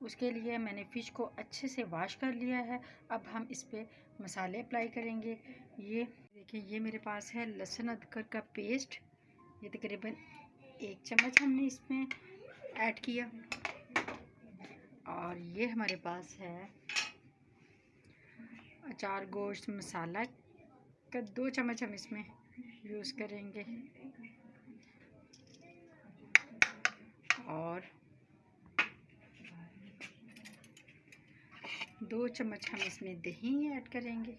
उसके लिए मैंने फ़िश को अच्छे से वॉश कर लिया है। अब हम इस पे मसाले अप्लाई करेंगे। ये देखिए, ये मेरे पास है लहसुन अदरक का पेस्ट। ये तकरीबन 1 चम्मच हमने इसमें ऐड किया। और ये हमारे पास है अचार गोश्त मसाला का 2 चम्मच हम इसमें यूज़ करेंगे। और 2 चम्मच हम इसमें दही ऐड करेंगे।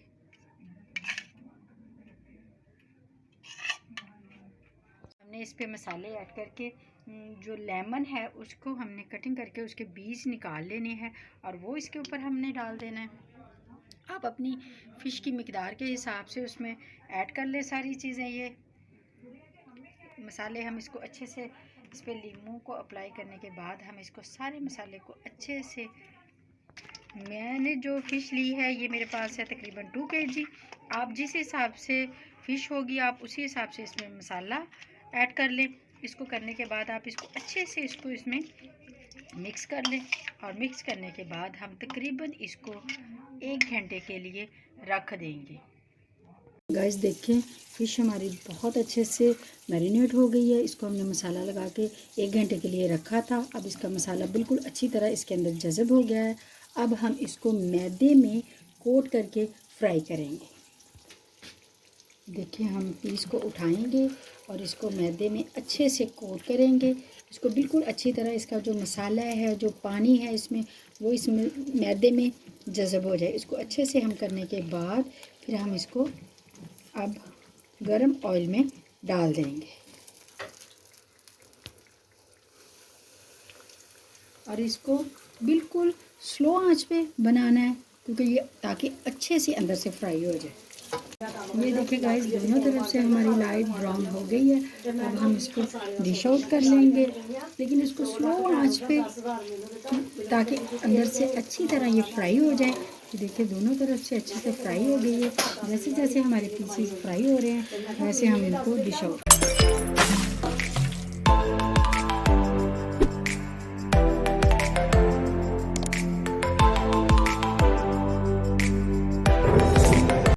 हमने इस पे मसाले ऐड करके जो लेमन है उसको हमने कटिंग करके उसके बीज निकाल लेने हैं और वो इसके ऊपर हमने डाल देना है। आप अपनी फ़िश की मिकदार के हिसाब से उसमें ऐड कर ले सारी चीज़ें। ये मसाले हम इसको अच्छे से इस पे लीमू को अप्लाई करने के बाद हम इसको सारे मसाले को अच्छे से, मैंने जो फ़िश ली है ये मेरे पास है तकरीबन 2 kg। आप जिस हिसाब से फ़िश होगी आप उसी हिसाब से इसमें मसाला ऐड कर लें। इसको करने के बाद आप इसको अच्छे से इसमें मिक्स कर लें और मिक्स करने के बाद हम तकरीबन इसको 1 घंटे के लिए रख देंगे। गाइस देखें, फ़िश हमारी बहुत अच्छे से मैरिनेट हो गई है। इसको हमने मसाला लगा के 1 घंटे के लिए रखा था। अब इसका मसाला बिल्कुल अच्छी तरह इसके अंदर जज़ब हो गया है। अब हम इसको मैदे में कोट करके फ्राई करेंगे। देखिए, हम पीस को उठाएंगे और इसको मैदे में अच्छे से कोट करेंगे। इसको बिल्कुल अच्छी तरह इसका जो मसाला है, जो पानी है इसमें, वो इसमें मैदे में जज़ब हो जाए। इसको अच्छे से हम करने के बाद फिर हम इसको अब गरम ऑयल में डाल देंगे और इसको बिल्कुल स्लो आंच पे बनाना है क्योंकि ये ताकि अच्छे से अंदर से फ्राई हो जाए। ये देखिए गाइस, दोनों तरफ से हमारी लाइट ब्राउन हो गई है। अब हम इसको डिश आउट कर लेंगे, लेकिन इसको स्लो आंच पे ताकि अंदर से अच्छी तरह ये फ्राई हो जाए। देखिए, दोनों तरफ से अच्छे से फ्राई हो गई है। जैसे जैसे हमारे पीसेस फ्राई हो रहे हैं वैसे हम इनको डिश आउट